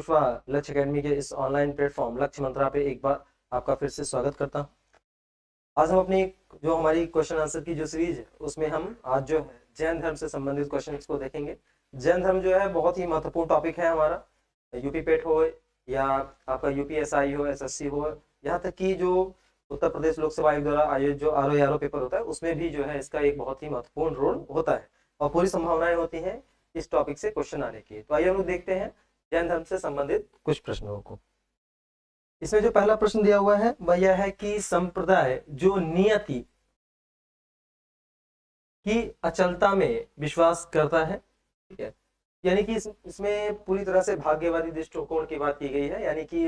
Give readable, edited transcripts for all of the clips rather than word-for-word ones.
कुशवाहा लक्ष्य एकेडमी के इस ऑनलाइन प्लेटफॉर्म लक्ष्य मंत्रा पे एक बार आपका फिर से स्वागत करता हूँ। आज हम अपनी जो हमारी क्वेश्चन आंसर की जो सीरीज है उसमें हम आज जो है जैन धर्म से संबंधित क्वेश्चंस को देखेंगे। जैन धर्म जो है बहुत ही महत्वपूर्ण टॉपिक है हमारा, यूपी पेट हो या आपका यूपीएसआई हो, एसएससी हो, यहाँ तक कि जो उत्तर प्रदेश लोक सेवा आयोग द्वारा आयोजित जो आरओ पेपर होता है उसमें भी जो है इसका एक बहुत ही महत्वपूर्ण रोल होता है और पूरी संभावनाएं होती हैं इस टॉपिक से क्वेश्चन आने की। तो आइए हम लोग देखते हैं जैन धर्म से संबंधित कुछ प्रश्नों को। इसमें जो पहला प्रश्न दिया हुआ है वह यह है कि संप्रदाय जो नियति की अचलता में विश्वास करता है, ठीक है, यानी कि इसमें पूरी तरह से भाग्यवादी दृष्टिकोण की बात की गई है। यानी कि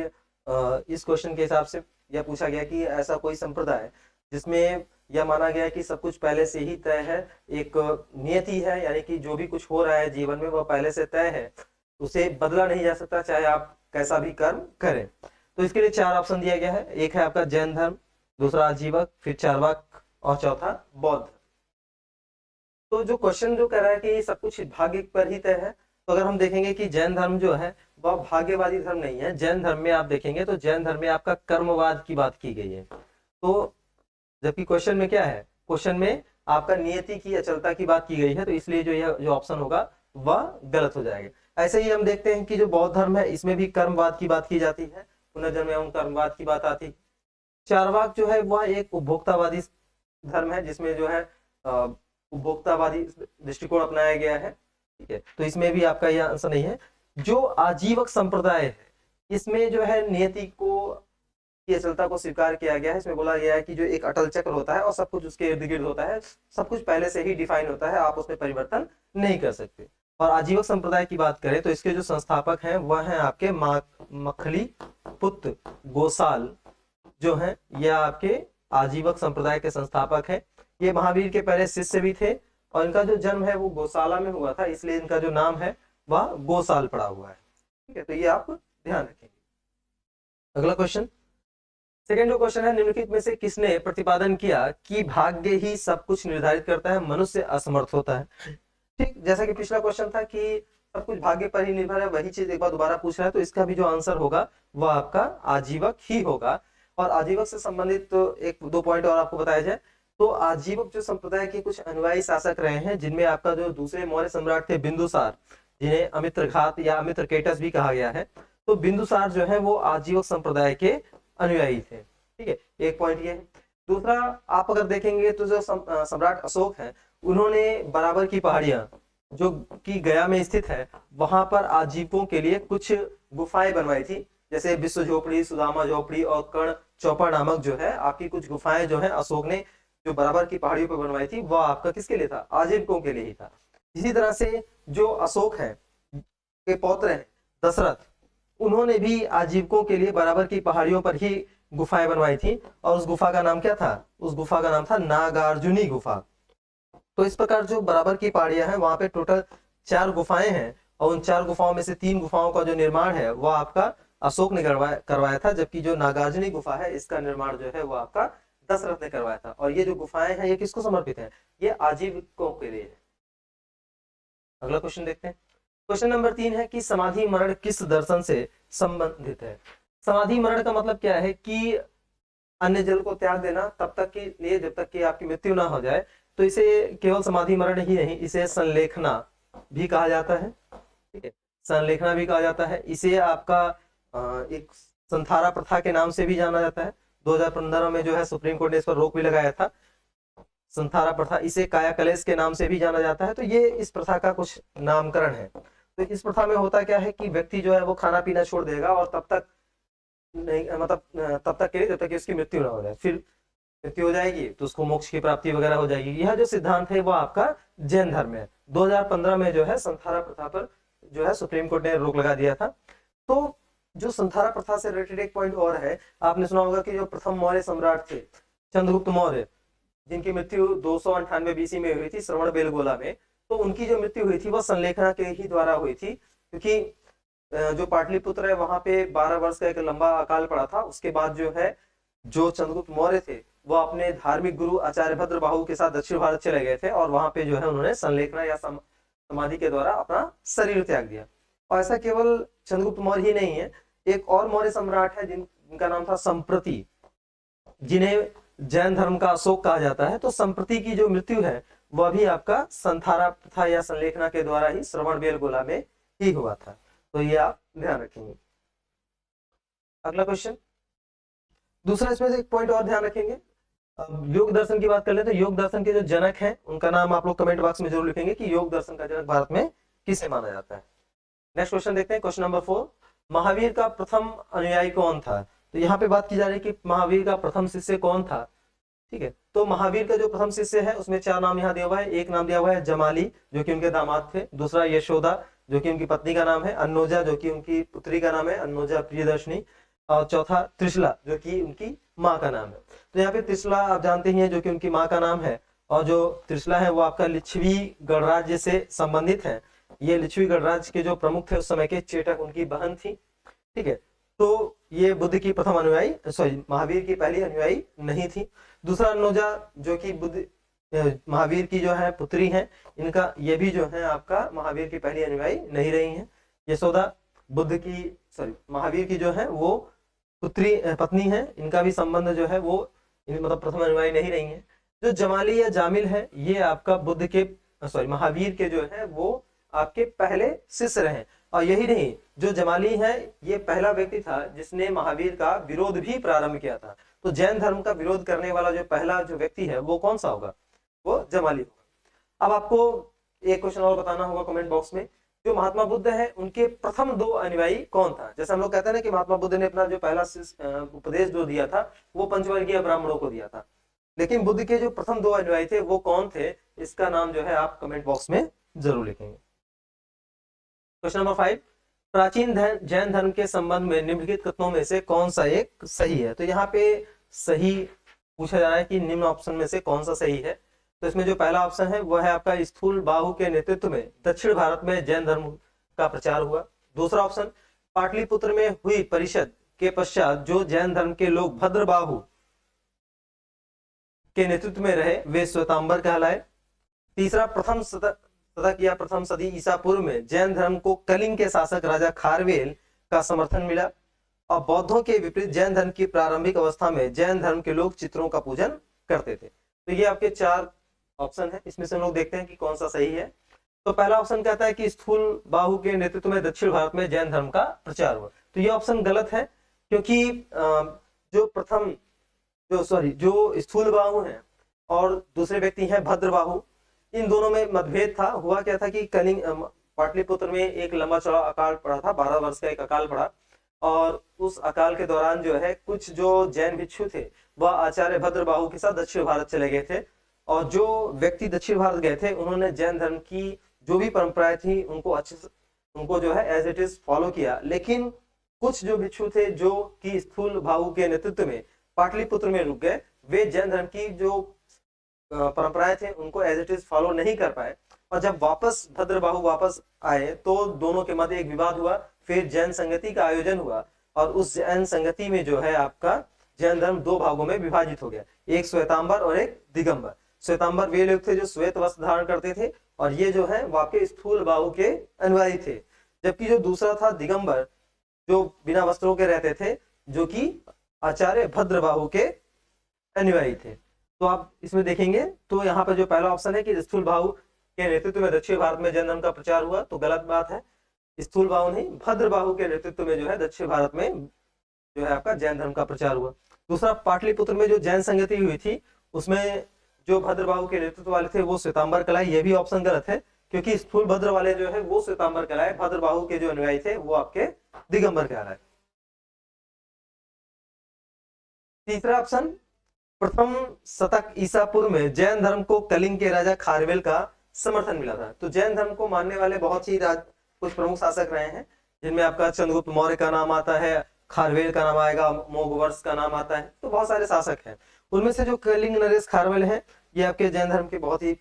इस क्वेश्चन के हिसाब से यह पूछा गया कि ऐसा कोई संप्रदाय जिसमें यह माना गया है कि सब कुछ पहले से ही तय है, एक नियति है, यानी कि जो भी कुछ हो रहा है जीवन में वह पहले से तय है, उसे बदला नहीं जा सकता चाहे आप कैसा भी कर्म करें। तो इसके लिए चार ऑप्शन दिया गया है। एक है आपका जैन धर्म, दूसरा आजीवक, फिर चार्वाक और चौथा बौद्ध। तो जो क्वेश्चन जो कह रहा है कि सब कुछ भाग्य पर ही तय है, तो अगर हम देखेंगे कि जैन धर्म जो है वह भाग्यवादी धर्म नहीं है। जैन धर्म में आप देखेंगे तो जैन धर्म में आपका कर्मवाद की बात की गई है। तो जबकि क्वेश्चन में क्या है, क्वेश्चन में आपका नियति की अचलता की बात की गई है, तो इसलिए जो यह जो ऑप्शन होगा वह गलत हो जाएगा। ऐसे ही हम देखते हैं कि जो बौद्ध धर्म है इसमें भी कर्मवाद की बात की जाती है, पुनर्जन्म एवं कर्मवाद की बात आती। चार्वाक जो है वह एक उपभोक्तावादी धर्म है जिसमें जो है उपभोक्तावादी दृष्टिकोण अपनाया गया है, ठीक है, तो इसमें भी आपका यह आंसर नहीं है। जो आजीवक संप्रदाय है इसमें जो है नियति को की अचलता को स्वीकार किया गया है। इसमें बोला गया है कि जो एक अटल चक्र होता है और सब कुछ उसके इर्द गिर्द होता है, सब कुछ पहले से ही डिफाइन होता है, आप उसमें परिवर्तन नहीं कर सकते। और आजीवक संप्रदाय की बात करें तो इसके जो संस्थापक हैं वह हैं आपके मखली पुत्र गोसाल जो हैं, यह आपके आजीवक संप्रदाय के संस्थापक हैं। ये महावीर के पहले शिष्य भी थे और इनका जो जन्म है वो गौशाला में हुआ था, इसलिए इनका जो नाम है वह गोसाल पड़ा हुआ है, ठीक है, तो ये आप ध्यान रखेंगे। अगला क्वेश्चन, सेकेंड जो क्वेश्चन है, निम्नलिखित में से किसने प्रतिपादन किया कि भाग्य ही सब कुछ निर्धारित करता है, मनुष्य असमर्थ होता है। ठीक, जैसा कि पिछला क्वेश्चन था कि सब कुछ भाग्य पर ही निर्भर है, वही चीज एक बार दोबारा पूछ रहा है, तो इसका भी जो आंसर होगा वह आपका आजीवक ही होगा। और आजीवक से संबंधित तो एक दो पॉइंट और आपको बताया जाए तो आजीवक जो संप्रदाय के कुछ अनुयायी शासक रहे हैं जिनमें आपका जो दूसरे मौर्य सम्राट थे बिंदुसार, जिन्हें अमित्रघात या अमित्रकेटस भी कहा गया है, तो बिंदुसार जो है वो आजीवक संप्रदाय के अनुयायी थे, ठीक है, एक पॉइंट ये है। दूसरा आप अगर देखेंगे तो जो सम्राट अशोक है उन्होंने बराबर की पहाड़ियां जो कि गया में स्थित है वहां पर आजीवकों के लिए कुछ गुफाएं बनवाई थी, जैसे विश्व झोपड़ी, सुदामा झोपड़ी और कर्ण चौपा नामक जो है आपकी कुछ गुफाएं जो है अशोक ने जो बराबर की पहाड़ियों पर बनवाई थी वह आपका किसके लिए था, आजीवकों के लिए ही था। इसी तरह से जो अशोक है के पौत्र हैं दशरथ, उन्होंने भी आजीवकों के लिए बराबर की पहाड़ियों पर ही गुफाएं बनवाई थी और उस गुफा का नाम क्या था, उस गुफा का नाम था नागार्जुनी गुफा। तो इस प्रकार जो बराबर की पहाड़ियां हैं वहां पे टोटल 4 गुफाएं हैं और उन 4 गुफाओं में से 3 गुफाओं का जो निर्माण है वह आपका अशोक ने करवाया था, जबकि जो नागार्जुनी गुफा है इसका निर्माण जो है वो आपका दशरथ ने करवाया था। और ये जो गुफाएं हैं ये किसको समर्पित है, ये आजीवकों के लिए है। अगला क्वेश्चन देखते हैं। क्वेश्चन नंबर 3 है कि समाधि मरण किस दर्शन से संबंधित है। समाधि मरण का मतलब क्या है कि अन्य जल को त्याग देना तब तक के लिए जब तक कि आपकी मृत्यु ना हो जाए, तो इसे केवल समाधि मरण ही नहीं, इसे संलेखना भी कहा जाता है, ठीक है, संलेखना भी कहा जाता है। इसे आपका एक संथारा प्रथा के नाम से भी जाना जाता है। 2015 में जो है सुप्रीम कोर्ट ने इस पर रोक भी लगाया था, संथारा प्रथा। इसे काया कलेश के नाम से भी जाना जाता है। तो ये इस प्रथा का कुछ नामकरण है। तो इस प्रथा में होता क्या है कि व्यक्ति जो है वो खाना पीना छोड़ देगा और तब तक नहीं, मतलब तब तक के लिए जब तक कि उसकी मृत्यु ना हो जाए, फिर मृत्यु हो जाएगी तो उसको मोक्ष की प्राप्ति वगैरह हो जाएगी। यह जो सिद्धांत है वो आपका जैन धर्म है। 2015 में जो है संथारा प्रथा पर जो है सुप्रीम कोर्ट ने रोक लगा दिया था। तो जो संथारा प्रथा से रिलेटेड एक पॉइंट और है, आपने सुना होगा कि जो प्रथम मौर्य सम्राट थे चंद्रगुप्त मौर्य, जिनकी मृत्यु 298 बीसी में हुई थी श्रवण बेलगोला में, तो उनकी जो मृत्यु हुई थी वह संलेखना के ही द्वारा हुई थी, क्योंकि जो पाटलिपुत्र है वहां पे 12 वर्ष का एक लंबा अकाल पड़ा था। उसके बाद जो है जो चंद्रगुप्त मौर्य थे वो अपने धार्मिक गुरु आचार्य भद्र बाहु के साथ दक्षिण भारत चले गए थे और वहां पे जो है उन्होंने संलेखना या समाधि के द्वारा अपना शरीर त्याग दिया। और ऐसा केवल चंद्रगुप्त मौर्य ही नहीं है, एक और मौर्य सम्राट है जिनका नाम था संप्रति, जिन्हें जैन धर्म का अशोक कहा जाता है। तो संप्रति की जो मृत्यु है वह भी आपका संथारा प्रथा या संलेखना के द्वारा ही श्रवणबेलगोला में ही हुआ था। तो ये आप ध्यान रखेंगे। अगला क्वेश्चन, दूसरा इसमें से एक पॉइंट और ध्यान रखेंगे। योग दर्शन की बात कर ले तो योग दर्शन के जो जनक हैं उनका नाम आप लोग कमेंट बॉक्स में जरूर लिखेंगे कि योग दर्शन का जनक भारत में किसे माना जाता है। नेक्स्ट क्वेश्चन देखते हैं, क्वेश्चन नंबर 4, महावीर का प्रथम अनुयायी कौन था? तो यहाँ पे बात की जा रही है कि महावीर का प्रथम शिष्य कौन था। ठीक है, तो महावीर का जो प्रथम शिष्य है उसमें 4 नाम यहाँ दिया हुआ है। एक नाम दिया हुआ है जमाली जो कि उनके दामाद थे, दूसरा यशोदा जो कि उनकी पत्नी का नाम है, अन्नोजा जो कि उनकी पुत्री का नाम है, अन्नोजा प्रियदर्शनी, और चौथा त्रिशला जो कि उनकी माँ का नाम है। तो यहाँ पे त्रिशला आप जानते ही हैं जो कि उनकी माँ का नाम है, और जो त्रिशला है वो आपका लिच्छवी गणराज्य से संबंधित है। ये लिच्छवी गणराज्य के जो प्रमुख थे उस समय के चेटक उनकी बहन थी। ठीक है, तो ये बुद्ध की प्रथम अनुयायी, सॉरी महावीर की पहली अनुयायी नहीं थी। दूसरा अन्नोजा जो कि बुद्ध महावीर की जो है पुत्री है, इनका ये भी जो है आपका महावीर की पहली अनुयायी नहीं रही है। यशोदा बुद्ध की सॉरी महावीर की जो है वो पुत्री पत्नी है, इनका भी संबंध जो है वो मतलब प्रथम अनुयायी नहीं रही है। जो जमाली या जामिल है ये आपका बुद्ध के सॉरी महावीर के जो है वो आपके पहले शिष्य रहे। और यही नहीं, जो जमाली है ये पहला व्यक्ति था जिसने महावीर का विरोध भी प्रारंभ किया था। तो जैन धर्म का विरोध करने वाला जो पहला जो व्यक्ति है वो कौन सा होगा? वो जमाली होगा। अब आपको एक क्वेश्चन और बताना होगा कमेंट बॉक्स में, जो महात्मा बुद्ध है उनके प्रथम 2 अनुयायी कौन था? जैसे हम लोग कहते हैं ना कि महात्मा बुद्ध ने अपना जो पहला उपदेश जो दिया था वो पंचवर्गीय ब्राह्मणों को दिया था, लेकिन बुद्ध के जो प्रथम 2 अनुयायी थे वो कौन थे? इसका नाम जो है आप कमेंट बॉक्स में जरूर लिखेंगे। क्वेश्चन नंबर 5, प्राचीन जैन धर्म के संबंध में निम्नलिखित कथनों में से कौन सा एक सही है? तो यहाँ पे सही पूछा जा रहा है कि निम्न ऑप्शन में से कौन सा सही है। तो इसमें जो पहला ऑप्शन है वो है आपका स्थूल बाहु के नेतृत्व में दक्षिण भारत में जैन धर्म का प्रचार हुआ। दूसरा ऑप्शन, पाटलिपुत्र में हुई परिषद के पश्चात जो जैन धर्म के लोग भद्रबाहु के नेतृत्व में रहे वे श्वेतांबर कहलाए। तीसरा, प्रथम शतक या प्रथम सदी ईसा पूर्व में जैन धर्म को कलिंग के शासक राजा खारवेल का समर्थन मिला। और बौद्धों के विपरीत जैन धर्म की प्रारंभिक अवस्था में जैन धर्म के लोग चित्रों का पूजन करते थे। तो ये आपके 4 ऑप्शन है, इसमें से हम लोग देखते हैं कि कौन सा सही है। तो पहला ऑप्शन कहता है कि स्थूल बाहु के नेतृत्व में दक्षिण भारत में जैन धर्म का प्रचार हुआ। तो ये ऑप्शन गलत है, क्योंकि जो स्थूल बाहु है और दूसरे व्यक्ति हैं भद्रबाहु, इन दोनों में मतभेद था। हुआ क्या था कि कलिंग पाटलिपुत्र में एक लंबा चौड़ा अकाल पड़ा था, 12 वर्ष का एक अकाल पड़ा, और उस अकाल के दौरान जो है कुछ जो जैन भिक्षु थे वह आचार्य भद्रबाहु के साथ दक्षिण भारत चले गए थे। और जो व्यक्ति दक्षिण भारत गए थे उन्होंने जैन धर्म की जो भी परंपराएं थी उनको जो है एज इट इज फॉलो किया। लेकिन कुछ जो भिक्षु थे जो कि स्थूल बाहु के नेतृत्व में पाटलिपुत्र में रुक गए, वे जैन धर्म की जो परंपराएं थे उनको एज इट इज फॉलो नहीं कर पाए। और जब वापस भद्रबाहु वापस आए तो दोनों के मध्य एक विवाद हुआ, फिर जैन संगति का आयोजन हुआ, और उस जैन संगति में जो है आपका जैन धर्म 2 भागों में विभाजित हो गया, एक श्वेतांबर और एक दिगंबर। श्वेतांबर वे लोग थे जो श्वेत वस्त्र धारण करते थे, और ये जो है वाकई स्थूल बाहु के अनुयायी थे। जबकि जो दूसरा था दिगंबर, जो बिना वस्त्रों के रहते थे, जो कि आचार्य भद्रबाहु के अनुयायी थे। तो आप इसमें देखेंगे तो यहाँ पर जो पहला ऑप्शन है कि स्थूल बाहु के नेतृत्व में दक्षिण भारत में जैन धर्म का प्रचार हुआ, तो गलत बात है। स्थूल बाहु नहीं, भद्रबाहु के नेतृत्व में जो है दक्षिण भारत में जो है आपका जैन धर्म का प्रचार हुआ। दूसरा, पाटलिपुत्र में जो जैन संगति हुई थी उसमें जो भद्रबाहु के नेतृत्व वाले थे वो श्वेतांबर कहलाए, ये भी ऑप्शन गलत है, क्योंकि स्थूल भद्र वाले जो है वो श्वेतांबर कहलाए, भद्रबाहु के जो अनुयायी थे वो आपके दिगंबर कहलाए। तीसरा ऑप्शन, प्रथम शतक ईसा पूर्व में जैन धर्म को कलिंग के राजा खारवेल का समर्थन मिला था। तो जैन धर्म को मानने वाले बहुत ही कुछ प्रमुख शासक रहे हैं, जिनमें आपका चंद्रगुप्त मौर्य का नाम आता है, खारवेल का नाम आएगा, मोगवर्ष का नाम आता है, तो बहुत सारे शासक हैं। उनमें से जो कलिंग नरेश खारवेल है ये आपके जैन धर्म के बहुत ही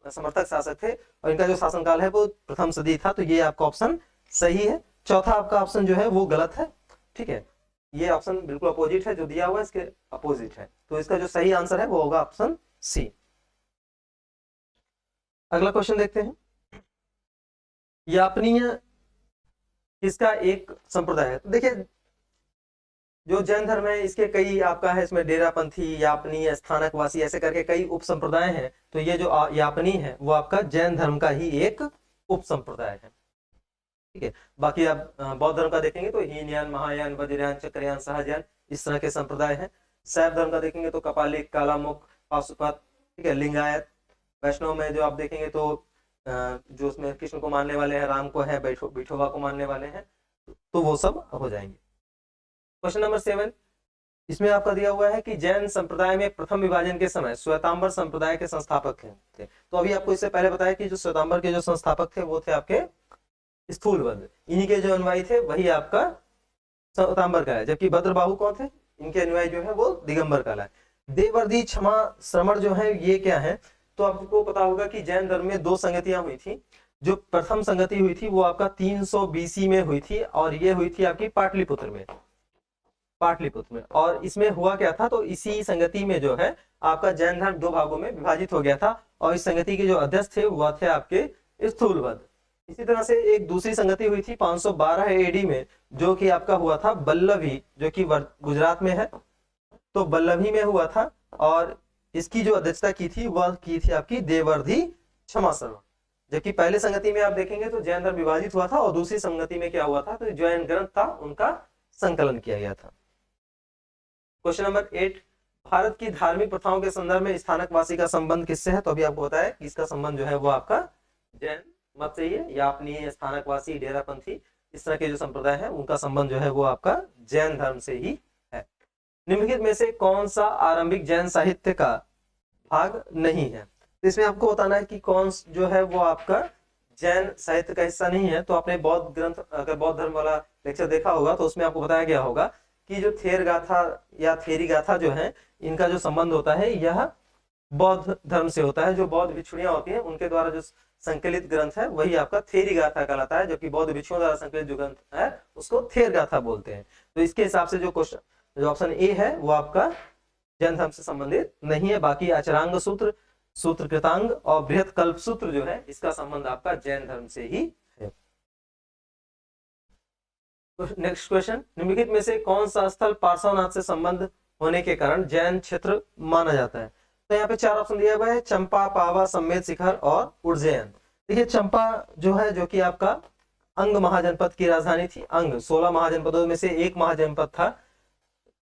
समर्थक शासक थे, और इनका जो शासनकाल है वो प्रथम सदी था। तो ये आपका ऑप्शन सही है। चौथा आपका ऑप्शन जो है वो गलत है। ठीक है, ये ऑप्शन बिल्कुल अपोजिट है, जो दिया हुआ है इसके अपोजिट है। तो इसका जो सही आंसर है वो होगा ऑप्शन सी। अगला क्वेश्चन देखते हैं। यापनीय इसका एक संप्रदाय है। तो देखिए जो जैन धर्म है इसके कई आपका है, इसमें डेरापंथी, यापनी, स्थानकवासी, ऐसे करके कई उप संप्रदाय हैं। तो ये जो यापनी है वो आपका जैन धर्म का ही एक उप संप्रदाय है। ठीक है, बाकी आप बौद्ध धर्म का देखेंगे तो हीनयान, महायान, वज्रयान, चक्रयान, सहजयान, इस तरह के संप्रदाय हैं। शैव धर्म का देखेंगे तो कपालिक, कालामुख, पाशुपत, ठीक है, लिंगायत। वैष्णव में जो आप देखेंगे तो जो उसमें कृष्ण को मानने वाले हैं, राम को है, विठोबा को मानने वाले हैं, तो वो सब हो जाएंगे। क्वेश्चन नंबर 7, इसमें आपका दिया हुआ है कि जैन संप्रदाय में प्रथम विभाजन के समय श्वेतांबर संप्रदाय के संस्थापक थे। तो अभी आपको इससे पहले बताया कि जो श्वेतांबर के जो संस्थापक थे वो थे आपके स्थूलबद्ध, इन्हीं के जो अनुयायी थे वही आपका श्वेतांबर का है। जबकि भद्रबाहु कौन थे, इनके अनुयायी जो है वो दिगंबर का है। देवर्धि, क्षमा, श्रमण जो है ये क्या है, तो आपको पता होगा कि जैन धर्म में 2 संगतियां हुई थी। जो प्रथम संगति हुई थी वो आपका 300 BC में हुई थी, और ये हुई थी आपकी पाटलिपुत्र में, और इसमें हुआ क्या था, तो इसी संगति में जो है आपका जैन धर्म 2 भागों में विभाजित हो गया था, और इस संगति के जो अध्यक्ष थे वो थे आपके स्थूलबद्ध। इसी तरह से एक दूसरी संगति हुई थी 512 AD में, जो कि आपका हुआ था बल्लभी, जो कि गुजरात में है, तो बल्लभी में हुआ था, और इसकी जो अध्यक्षता की थी वह की थी आपकी देवर्धि क्षमा शर्मा। जबकि पहले संगति में आप देखेंगे तो जैन धर्म विभाजित हुआ था, और दूसरी संगति में क्या हुआ था, तो जैन ग्रंथ था उनका संकलन किया गया था। क्वेश्चन नंबर 8, भारत की धार्मिक प्रथाओं के संदर्भ में स्थानकवासी का संबंध किससे है, तो अभी आपको बताया कि इसका संबंध जो है वो आपका जैन मत से ही है, या अपनी स्थानकवासी, डेरापंथी, इस तरह के जो संप्रदाय है उनका संबंध जो है वो आपका जैन धर्म से ही है। निम्नलिखित में से कौन सा आरंभिक जैन साहित्य का भाग नहीं है, तो इसमें आपको बताना है कि कौन जो है वो आपका जैन साहित्य का हिस्सा नहीं है। तो आपने बौद्ध ग्रंथ, अगर बौद्ध धर्म वाला लेक्चर देखा होगा तो उसमें आपको बताया गया होगा कि जो थेर गाथा या थेरी गाथा जो है, इनका जो संबंध होता है यह बौद्ध धर्म से होता है। जो बौद्ध भिक्षुणियां होती हैं उनके द्वारा जो संकलित ग्रंथ है वही आपका थेरी गाथा कहलाता है, जबकि बौद्ध भिक्षुओं द्वारा संकलित जो ग्रंथ है उसको थेर गाथा बोलते हैं। तो इसके हिसाब से जो क्वेश्चन, जो ऑप्शन ए है वो आपका जैन धर्म से संबंधित नहीं है। बाकी अचरांग सूत्र, सूत्र कृतांग और बृहत कल्प सूत्र जो है इसका संबंध आपका जैन धर्म से ही है। नेक्स्ट क्वेश्चन, निम्नलिखित में से कौन सा स्थल पार्श्वनाथ से संबंध होने के कारण जैन क्षेत्र माना जाता है, तो यहाँ पे 4 ऑप्शन दिया हुआ है, चंपा, पावा, सम्मेद शिखर और उज्जैन। देखिए चंपा जो है, जो कि आपका अंग महाजनपद की राजधानी थी। अंग 16 महाजनपदों में से एक महाजनपद था।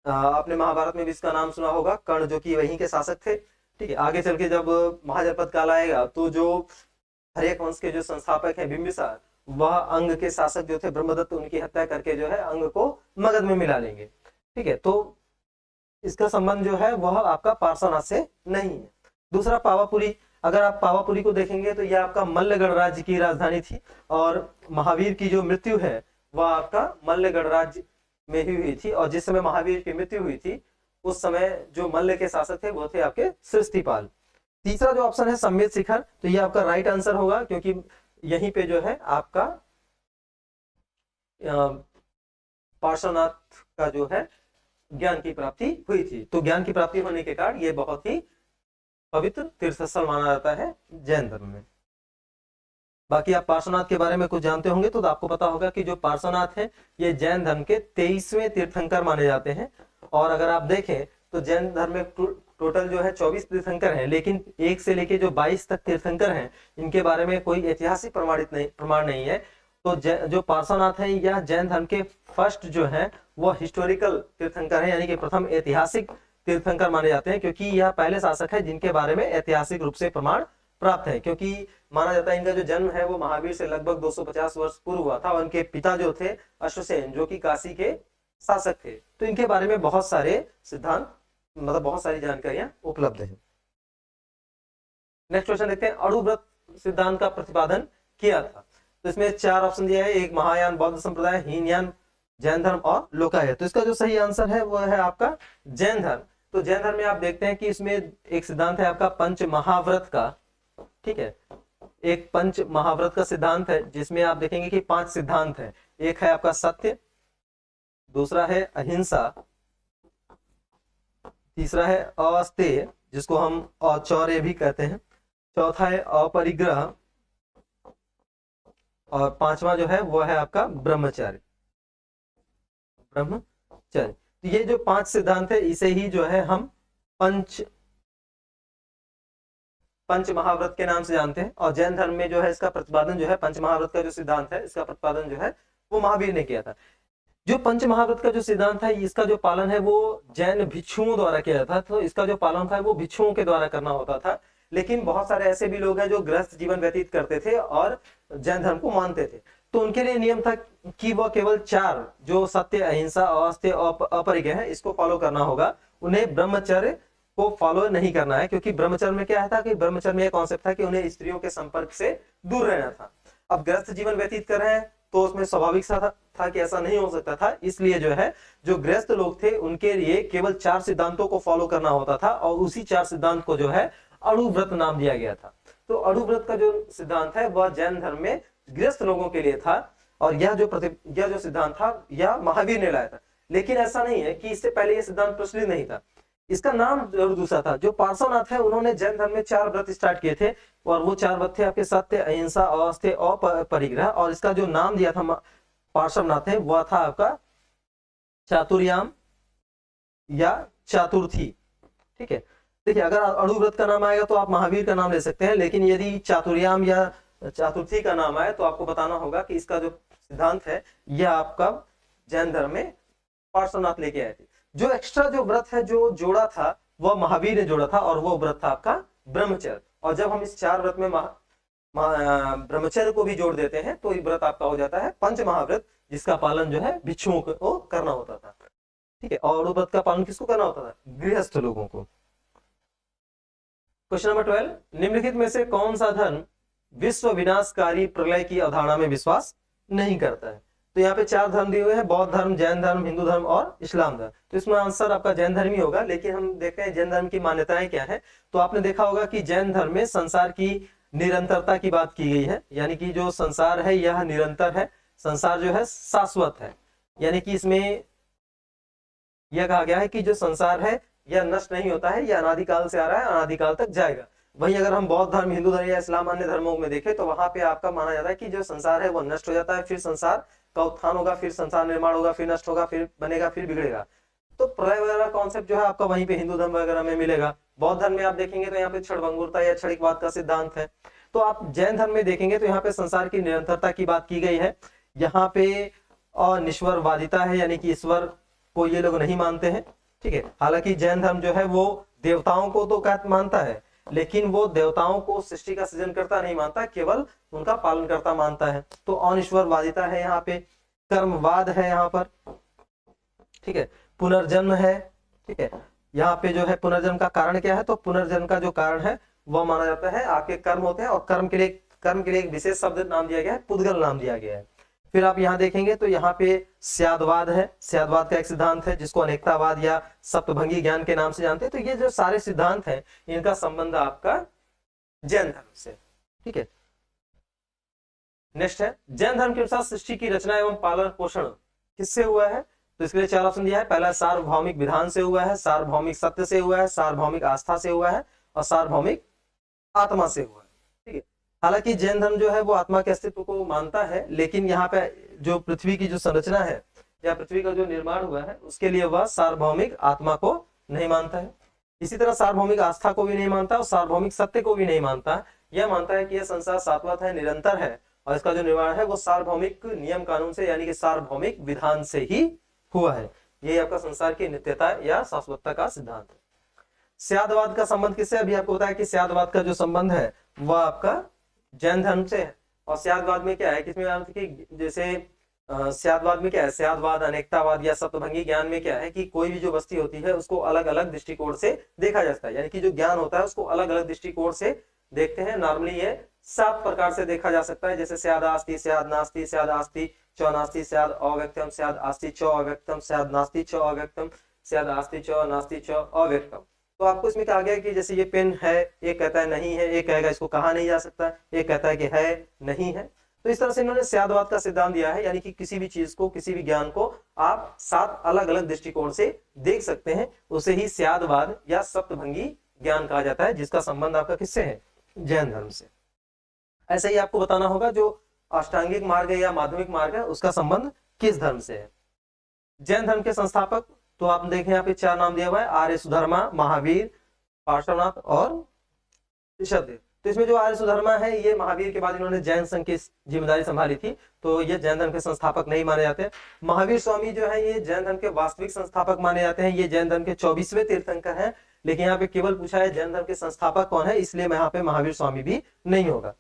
आपने महाभारत में भी इसका नाम सुना होगा, कर्ण जो कि वहीं के शासक थे। ठीक है, आगे चल के जब महाजनपद काल आएगा तो जो हर्यक वंश के जो संस्थापक हैं बिंबिसार, वह अंग के शासक जो थे ब्रह्मदत्त, उनकी हत्या करके जो है अंग को मगध में मिला लेंगे। ठीक है, तो इसका संबंध जो है वह आपका पार्श्वनाथ से नहीं है। दूसरा पावापुरी, अगर आप पावापुरी को देखेंगे तो यह आपका मल्लगढ़ राज्य की राजधानी थी, और महावीर की जो मृत्यु है वह आपका मल्लगढ़ राज्य में ही हुई थी, और जिस समय महावीर की मृत्यु हुई थी उस समय जो मल्ल के शासक थे वो थे आपके सृष्टिपाल। तीसरा जो ऑप्शन है सम्मेद शिखर, तो ये आपका राइट आंसर होगा, क्योंकि यहीं पे जो है आपका पार्श्वनाथ का जो है ज्ञान की प्राप्ति हुई थी। तो ज्ञान की प्राप्ति होने के कारण ये बहुत ही पवित्र तीर्थस्थल माना जाता है जैन धर्म में। बाकी आप पार्श्वनाथ के बारे में कुछ जानते होंगे तो आपको पता होगा कि जो पार्श्वनाथ है ये जैन धर्म के 23वें तीर्थंकर माने जाते हैं। और अगर आप देखें तो जैन धर्म में टोटल जो है 24 तीर्थंकर हैं, लेकिन 1 से लेके जो 22 तक तीर्थंकर हैं इनके बारे में कोई ऐतिहासिक प्रमाण नहीं है। तो जो पार्श्वनाथ है यह जैन धर्म के फर्स्ट जो है वो हिस्टोरिकल तीर्थंकर है, यानी कि प्रथम ऐतिहासिक तीर्थंकर माने जाते हैं, क्योंकि यह पहले शासक है जिनके बारे में ऐतिहासिक रूप से प्रमाण प्राप्त है। क्योंकि माना जाता है इनका जो जन्म है वो महावीर से लगभग 250 वर्ष पूर्व हुआ था, और उनके पिता जो थे अश्वसेन जो कि काशी के शासक थे। तो इनके बारे में बहुत सारे सिद्धांत, मतलब बहुत सारी जानकारियां उपलब्ध है। नेक्स्ट क्वेश्चन देखते हैं, अणुव्रत सिद्धांत का प्रतिपादन किया था। तो इसमें 4 ऑप्शन दिया है, एक महायान बौद्ध संप्रदाय, हीनयान जैन धर्म और लोकायत। तो इसका जो सही आंसर है वो है आपका जैन धर्म। तो जैन धर्म में आप देखते हैं कि इसमें एक सिद्धांत है आपका पंच महाव्रत का। ठीक है, एक पंच महाव्रत का सिद्धांत है जिसमें आप देखेंगे कि 5 सिद्धांत है। एक है आपका सत्य, दूसरा है अहिंसा, तीसरा है अस्तेय जिसको हम औचौर्य भी कहते हैं, चौथा है अपरिग्रह, और पांचवा जो है वो है आपका ब्रह्मचर्य। ब्रह्मचर्य, तो ये जो 5 सिद्धांत है इसे ही जो है हम पंच महाव्रत के नाम से जानते हैं। और जैन धर्म में जो है इसका प्रतिपादन जो है, पंच महाव्रत का जो सिद्धांत है इसका प्रतिपादन जो है वो महावीर ने किया था। जो पंच महाव्रत का जो सिद्धांत है इसका जो पालन है वो जैन भिक्षुओं द्वारा किया जाता था, तो इसका जो पालन था वो भिक्षुओं के द्वारा करना होता था। लेकिन बहुत सारे ऐसे भी लोग हैं जो गृहस्थ जीवन व्यतीत करते थे और जैन धर्म को मानते थे, तो उनके लिए नियम था कि वह केवल 4 जो सत्य, अहिंसा, अस्तेय और अपरिग्रह है इसको फॉलो करना होगा। उन्हें ब्रह्मचर्य को फॉलो नहीं करना है, क्योंकि ब्रह्मचर्य में क्या था कि ब्रह्मचर्य में कॉन्सेप्ट था कि उन्हें स्त्रियों के संपर्क से दूर रहना था। अब गृहस्थ जीवन व्यतीत कर रहे हैं तो उसमें स्वाभाविक सा था कि ऐसा नहीं हो सकता था, इसलिए जो है जो गृहस्थ लोग थे उनके लिए केवल 4 सिद्धांतों को फॉलो करना होता था, और उसी 4 सिद्धांत को जो है अणुव्रत नाम दिया गया था। तो अणुव्रत का जो सिद्धांत है वह जैन धर्म में गृहस्थ लोगों के लिए था, और यह जो सिद्धांत था यह महावीर ने लाया था। लेकिन ऐसा नहीं है कि इससे पहले यह सिद्धांत प्रचलित नहीं था, इसका नाम जरूर दूसरा था। जो पार्श्वनाथ है उन्होंने जैन धर्म में 4 व्रत स्टार्ट किए थे, और वो 4 व्रत थे आपके सत्य, अहिंसा, अस्तेय और परिग्रह। और इसका जो नाम दिया था पार्श्वनाथ है वह था आपका चातुर्याम या चातुर्थी। ठीक है, देखिए अगर अणुव्रत का नाम आएगा तो आप महावीर का नाम ले सकते हैं, लेकिन यदि चातुर्याम या चातुर्थी का नाम आए तो आपको बताना होगा कि इसका जो सिद्धांत है यह आपका जैन धर्म में पार्श्वनाथ लेके आए थे। जो एक्स्ट्रा जो व्रत है जो जोड़ा था वह महावीर ने जोड़ा था, और वो व्रत था आपका ब्रह्मचर्य। और जब हम इस 4 व्रत में ब्रह्मचर्य को भी जोड़ देते हैं तो ये व्रत आपका हो जाता है पंच महाव्रत, जिसका पालन जो है भिक्षुओं को करना होता था। ठीक है, और व्रत का पालन किसको करना होता था? गृहस्थ लोगों को। क्वेश्चन नंबर 12, निम्नलिखित में से कौन सा धर्म विश्व विनाशकारी प्रलय की अवधारणा में विश्वास नहीं करता है? तो यहाँ पे 4 धर्म दिए हुए हैं, बौद्ध धर्म, जैन धर्म, हिंदू धर्म और इस्लाम धर्म। तो इसमें आंसर आपका जैन धर्म ही होगा। लेकिन हम देखते हैं जैन धर्म की मान्यताएं क्या है। तो आपने देखा होगा कि जैन धर्म में संसार की निरंतरता की बात की गई है, यानी कि जो संसार है यह निरंतर है, संसार जो है शाश्वत है। यानी कि इसमें यह कहा गया है कि जो संसार है यह नष्ट नहीं होता है, यह अनादिकाल से आ रहा है, अनादिकाल तक जाएगा। वहीं अगर हम बौद्ध धर्म, हिंदू धर्म या इस्लाम अन्य धर्मों में देखें तो वहां पे आपका माना जाता है कि जो संसार है वो नष्ट हो जाता है, फिर संसार का उत्थान होगा, फिर संसार निर्माण होगा, फिर नष्ट होगा, फिर बनेगा, फिर बिगड़ेगा। तो प्रलय वगैरह कॉन्सेप्ट जो है आपका वहीं पे हिंदू धर्म वगैरह में मिलेगा। बौद्ध धर्म में आप देखेंगे तो यहाँ पे क्षणभंगुरता या क्षणिकवाद का सिद्धांत है। तो आप जैन धर्म में देखेंगे तो यहाँ पे संसार की निरंतरता की बात की गई है। यहाँ पे अनिश्वरवादिता है, यानी कि ईश्वर को ये लोग नहीं मानते हैं। ठीक है, हालांकि जैन धर्म जो है वो देवताओं को तो मानता है, लेकिन वो देवताओं को सृष्टि का सृजनकर्ता नहीं मानता, केवल उनका पालनकर्ता मानता है। तो अनिश्वरवादिता है यहाँ पे, कर्मवाद है यहाँ पर। ठीक है, पुनर्जन्म है। ठीक है, यहाँ पे जो है पुनर्जन्म का कारण क्या है? तो पुनर्जन्म का जो कारण है वह माना जाता है आपके कर्म होते हैं, और कर्म के लिए एक विशेष शब्द नाम दिया गया है, पुद्गल नाम दिया गया है। फिर आप यहाँ देखेंगे तो यहाँ पे स्यादवाद है, स्यादवाद का एक सिद्धांत है जिसको अनेकतावाद या सप्तभंगी ज्ञान के नाम से जानते हैं। तो ये जो सारे सिद्धांत हैं इनका संबंध आपका जैन धर्म से। ठीक है, नेक्स्ट है, जैन धर्म के अनुसार सृष्टि की रचना एवं पालन पोषण किससे हुआ है? तो इसके लिए 4 ऑप्शन दिया है। पहला सार्वभौमिक विधान से हुआ है, सार्वभौमिक सत्य से हुआ है, सार्वभौमिक आस्था से हुआ है, और सार्वभौमिक आत्मा से हुआ है। ठीक है, हालांकि जैन धर्म जो है वो आत्मा के अस्तित्व को मानता है, लेकिन यहाँ पे जो पृथ्वी की जो संरचना है या पृथ्वी का जो निर्माण हुआ है उसके लिए वह सार्वभौमिक आत्मा को नहीं मानता है। इसी तरह सार्वभौमिक आस्था को भी नहीं मानता और सार्वभौमिक सत्य को भी नहीं मानता। यह मानता है कि यह संसार शाश्वत है, निरंतर है, और इसका जो निर्माण है वो सार्वभौमिक नियम कानून से, यानी कि सार्वभौमिक विधान से ही हुआ है। यही आपका संसार की नित्यता या शाश्वतता का सिद्धांत है। स्यादवाद का संबंध किससे? अभी आपको बताया कि स्यादवाद का जो संबंध है वह आपका जैन धर्म से है। और स्यादवाद में क्या है, किसमें कि जैसे स्यादवाद में क्या है, स्यादवाद, अनेकतावाद या सप्तभंगी ज्ञान में क्या है कि कोई भी जो वस्तु होती है उसको अलग अलग दृष्टिकोण से देखा जाता है, यानी कि जो ज्ञान होता है उसको अलग अलग दृष्टिकोण से देखते हैं। नॉर्मली ये 7 प्रकार से देखा जा सकता है, जैसे स्याद आस्ति, स्याद नास्ति, स्याद आस्ति च नास्ति, स्याद अव्यक्तम, स्याद आस्ति च अव्यक्तम, स्याद नास्ति च अव्यक्तम, स्याद आस्ति च नास्ति च अव्यक्तम। तो आपको इसमें कहा गया कि जैसे ये पेन है, एक कहता है नहीं है, एक कहेगा इसको कहा नहीं जा सकता, एक कहता है कि है नहीं है। तो इस तरह से इन्होंने स्यादवाद का सिद्धांत दिया है, यानी कि किसी भी चीज को, किसी भी ज्ञान को आप 7 अलग अलग दृष्टिकोण से देख सकते हैं, उसे ही स्यादवाद या सप्तभंगी ज्ञान कहा जाता है, जिसका संबंध आपका किससे है? जैन धर्म से। ऐसे ही आपको बताना होगा जो अष्टांगिक मार्ग है या माध्यमिक मार्ग है, उसका संबंध किस धर्म से है। जैन धर्म के संस्थापक तो आप देखें यहाँ पे 4 नाम दिया हुआ है, आर्य सुधर्मा, महावीर, पार्श्वनाथ और ऋषभदेव। तो इसमें जो आर्य सुधर्मा है, ये महावीर के बाद इन्होंने जैन संघ की जिम्मेदारी संभाली थी, तो ये जैन धर्म के संस्थापक नहीं माने जाते। महावीर स्वामी जो है ये जैन धर्म के वास्तविक संस्थापक माने जाते हैं, ये जैन धर्म के 24वें तीर्थंकर हैं, लेकिन यहाँ पे केवल पूछा है जैन धर्म के संस्थापक कौन है, इसलिए मैं यहाँ पे महावीर स्वामी भी नहीं होगा।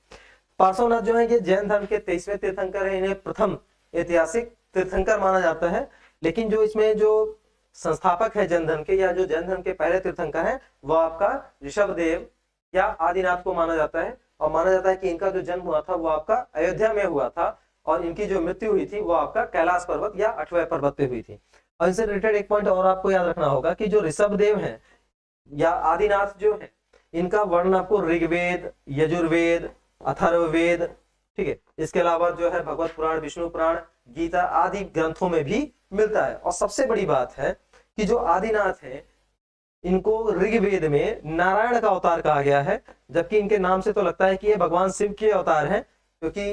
पार्श्वनाथ जो है ये जैन धर्म के 23वें तीर्थंकर है, इन्हें प्रथम ऐतिहासिक तीर्थंकर माना जाता है, लेकिन जो इसमें जो संस्थापक है जैन धर्म के या जो जैन धर्म के पहले तीर्थंकर है वो आपका ऋषभदेव या आदिनाथ को माना जाता है, और माना जाता है कि इनका जो जन्म हुआ था वो आपका अयोध्या में हुआ था, और इनकी जो मृत्यु हुई थी वो आपका कैलाश पर्वत या 8वें पर्वत पे हुई थी। और इनसे रिलेटेड एक पॉइंट और आपको याद रखना होगा कि जो ऋषभदेव है या आदिनाथ जो है, इनका वर्णन आपको ऋग्वेद, यजुर्वेद, अथर्ववेद, ठीक है, इसके अलावा जो है भगवत पुराण, विष्णु पुराण, गीता आदि ग्रंथों में भी मिलता है। और सबसे बड़ी बात है कि जो आदिनाथ है इनको ऋग्वेद में नारायण का अवतार कहा गया है, जबकि इनके नाम से तो लगता है कि ये भगवान शिव के अवतार हैं, क्योंकि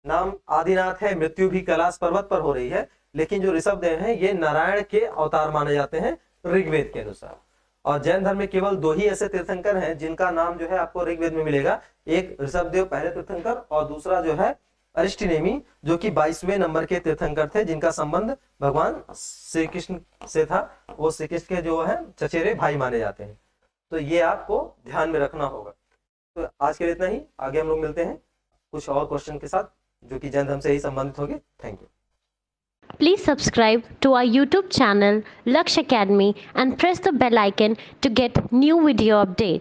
नाम आदिनाथ है, मृत्यु भी कैलाश पर्वत पर हो रही है, लेकिन जो ऋषभदेव हैं ये नारायण के अवतार माने जाते हैं ऋग्वेद के अनुसार। और जैन धर्म में केवल 2 ही ऐसे तीर्थंकर हैं जिनका नाम जो है आपको ऋग्वेद में मिलेगा, एक ऋषभदेव पहले तीर्थंकर और दूसरा जो है अरिष्टनेमी जो कि 22वें नंबर के तीर्थंकर थे, जिनका संबंध भगवान श्री कृष्ण से था, वो श्री कृष्ण के जो है चचेरे भाई माने जाते हैं। तो ये आपको ध्यान में रखना होगा। तो आज के लिए इतना ही, आगे हम लोग मिलते हैं कुछ और क्वेश्चन के साथ जो कि जैन धर्म से ही संबंधित होंगे। Thank you. Please subscribe to our YouTube channel Laksh Academy and press the bell icon to get new video update.